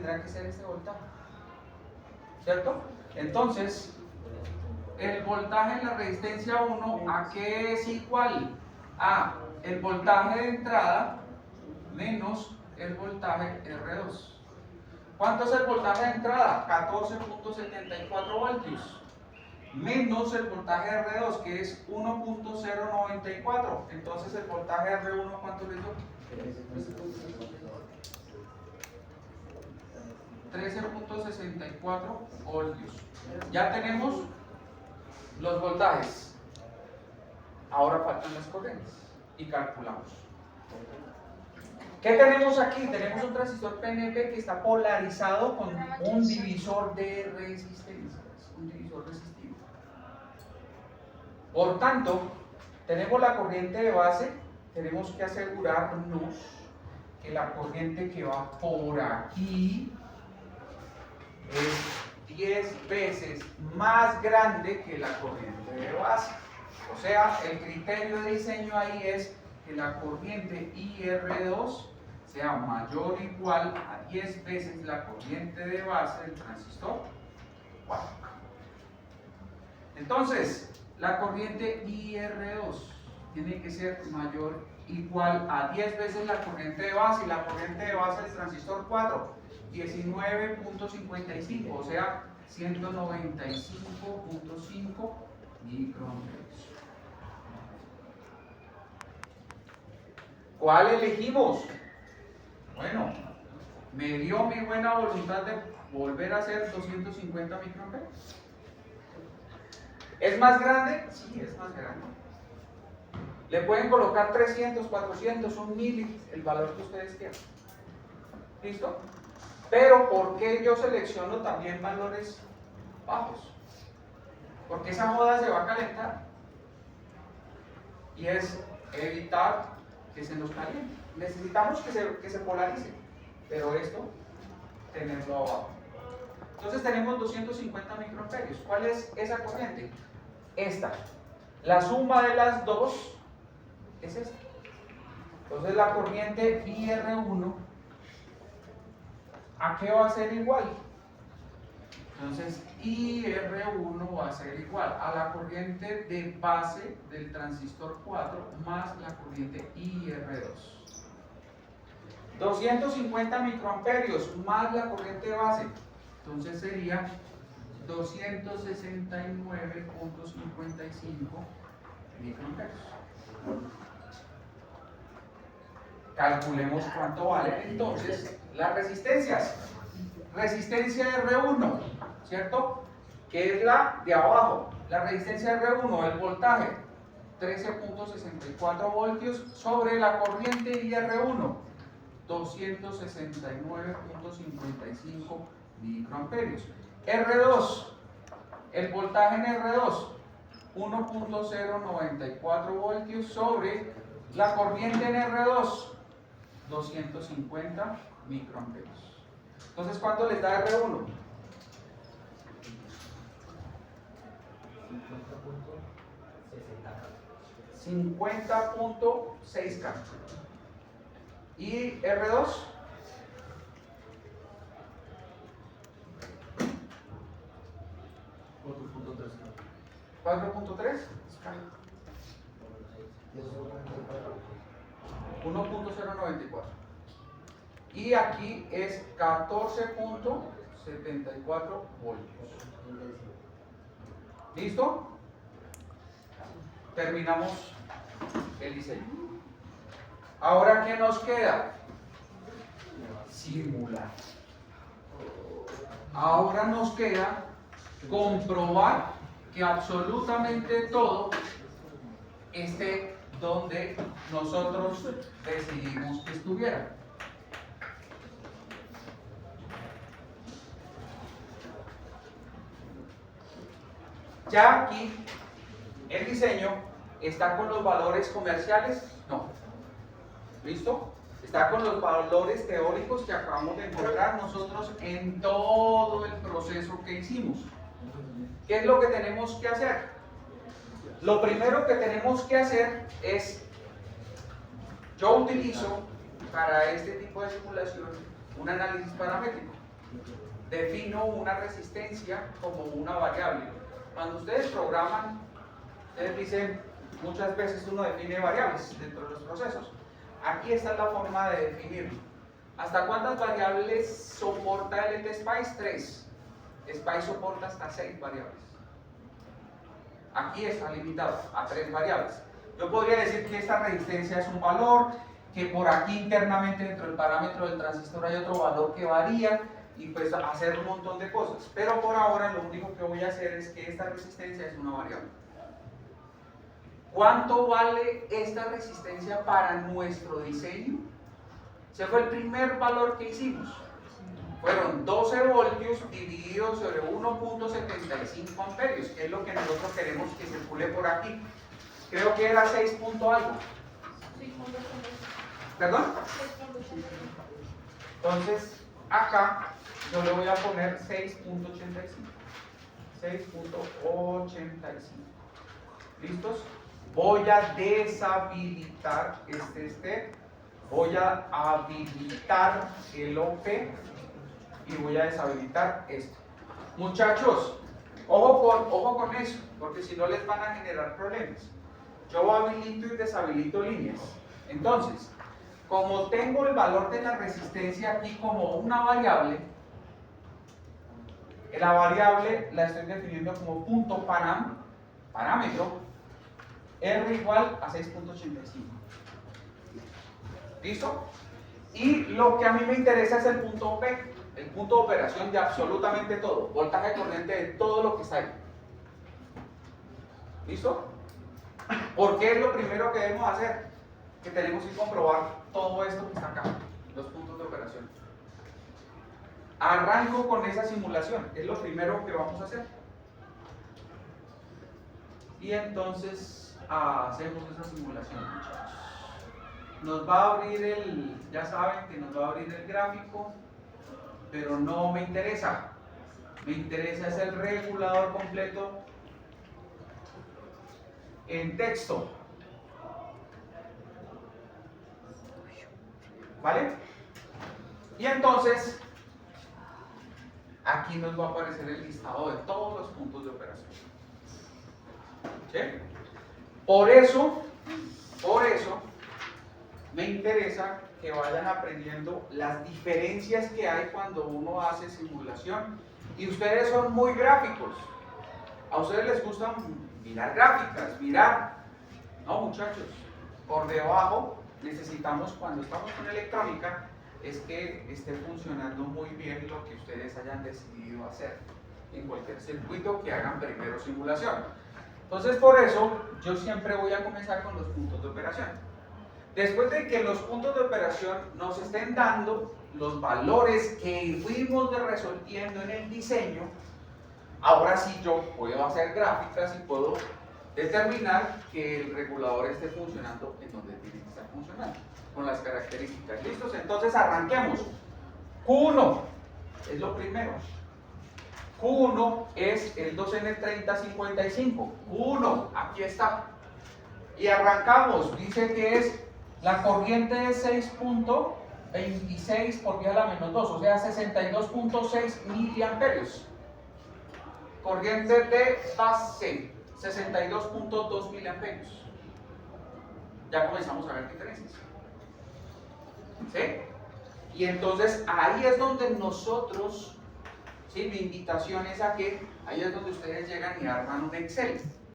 tendrá que ser este voltaje, ¿cierto? Entonces, el voltaje en la resistencia 1, ¿a qué es igual? A el voltaje de entrada menos el voltaje R2. ¿Cuánto es el voltaje de entrada? 14.74 voltios. Menos el voltaje R2, que es 1.094. Entonces el voltaje R1, ¿cuánto le dio? 13.64 voltios. Ya tenemos los voltajes. Ahora faltan las corrientes y calculamos. ¿Qué tenemos aquí? Tenemos un transistor PNP que está polarizado con un divisor de resistencias, un divisor resistivo. Por tanto, tenemos la corriente de base, tenemos que asegurarnos que la corriente que va por aquí es 10 veces más grande que la corriente de base. O sea, el criterio de diseño ahí es que la corriente IR2 sea mayor o igual a 10 veces la corriente de base del transistor 4. Entonces, la corriente IR2 tiene que ser mayor o igual a 10 veces la corriente de base, y la corriente de base del transistor 4, 19.55, o sea, 195.5 microamperes. ¿Cuál elegimos? Bueno, me dio mi buena voluntad de volver a hacer 250 microamperes. ¿Es más grande? Sí, es más grande. Le pueden colocar 300, 400, 1000, el valor que ustedes quieran. ¿Listo? Pero ¿por qué yo selecciono también valores bajos? Porque esa joda se va a calentar. Y es evitar que se nos caliente. Necesitamos que se polarice, pero esto, tenerlo abajo. Entonces tenemos 250 microamperios. ¿Cuál es esa corriente? Esta. La suma de las dos es esta. Entonces la corriente IR1, ¿a qué va a ser igual? Entonces IR1 va a ser igual a la corriente de base del transistor 4 más la corriente IR2. 250 microamperios más la corriente de base, entonces sería 269.55 microamperios. Calculemos cuánto valen entonces las resistencias. Resistencia R1, ¿cierto? Que es la de abajo. La resistencia R1, el voltaje, 13.64 voltios sobre la corriente IR1, 269.55 microamperios. R2, el voltaje en R2, 1.094 voltios sobre la corriente en R2, 250 microamperios. Entonces, ¿cuánto les da R1? 50.6K. ¿Y R2? 4.3. 1.094. Y aquí es 14.74 voltios. ¿Listo? Terminamos el diseño. Ahora, ¿qué nos queda? Simular. Ahora nos queda comprobar que absolutamente todo esté donde nosotros decidimos que estuviera. Ya aquí el diseño está con los valores comerciales, no. ¿Listo? Está con los valores teóricos que acabamos de encontrar nosotros en todo el proceso que hicimos. ¿Qué es lo que tenemos que hacer? Lo primero que tenemos que hacer es, yo utilizo para este tipo de simulación un análisis paramétrico. defino una resistencia como una variable. Cuando ustedes programan, ustedes dicen, muchas veces uno define variables dentro de los procesos. Aquí está la forma de definirlo. ¿Hasta cuántas variables soporta LTSpice? 3. Spice soporta hasta 6 variables. Aquí está limitado a 3 variables. Yo podría decir que esta resistencia es un valor, que por aquí internamente dentro del parámetro del transistor hay otro valor que varía, y pues hacer un montón de cosas. Pero por ahora lo único que voy a hacer es que esta resistencia es una variable. ¿Cuánto vale esta resistencia para nuestro diseño? Ese fue el primer valor que hicimos. Fueron 12 voltios divididos sobre 1.75 amperios, que es lo que nosotros queremos que circule por aquí. Creo que era 6 punto algo. ¿Perdón? Entonces, acá yo le voy a poner 6.85. 6.85. ¿Listos? Voy a deshabilitar voy a habilitar el OP y voy a deshabilitar esto. Muchachos, ojo con eso, porque si no les van a generar problemas. Yo habilito y deshabilito líneas. Entonces, como tengo el valor de la resistencia aquí como una variable, la variable la estoy definiendo como punto parámetro R igual a 6.85. ¿Listo? Y lo que a mí me interesa es el punto OP, el punto de operación de absolutamente todo, voltaje corriente de todo lo que está ahí. ¿Listo? Porque es lo primero que debemos hacer, que tenemos que comprobar todo esto que está acá, los puntos de operación. Arranco con esa simulación, es lo primero que vamos a hacer. Y entonces hacemos esa simulación, muchachos. Nos va a abrir ya saben que nos va a abrir el gráfico, pero no me interesa. Me interesa es el regulador completo en texto. ¿Vale? Y entonces, aquí nos va a aparecer el listado de todos los puntos de operación. ¿Sí? Por eso, me interesa que vayan aprendiendo las diferencias que hay cuando uno hace simulación. Y ustedes son muy gráficos. A ustedes les gusta mirar gráficas, No, muchachos, por debajo necesitamos, cuando estamos con electrónica, es que esté funcionando muy bien lo que ustedes hayan decidido hacer en cualquier circuito que hagan primero simulación. Entonces, por eso yo siempre voy a comenzar con los puntos de operación. Después de que los puntos de operación nos estén dando los valores que fuimos resolviendo en el diseño, ahora sí yo puedo hacer gráficas y puedo determinar que el regulador esté funcionando en donde tiene que estar funcionando, con las características. ¿Listos? Entonces arranquemos. Q1 es lo primero. Q1 es el 2N3055. Q1, aquí está. Y arrancamos. Dice que es la corriente de 6.26 por 10 a la menos 2, o sea 62.6 miliamperios. Corriente de base, 62.2 miliamperios. Ya comenzamos a ver diferencias. ¿Sí? Y entonces ahí es donde nosotros, ¿sí? Mi invitación es a que ahí es donde ustedes llegan y arman un Excel.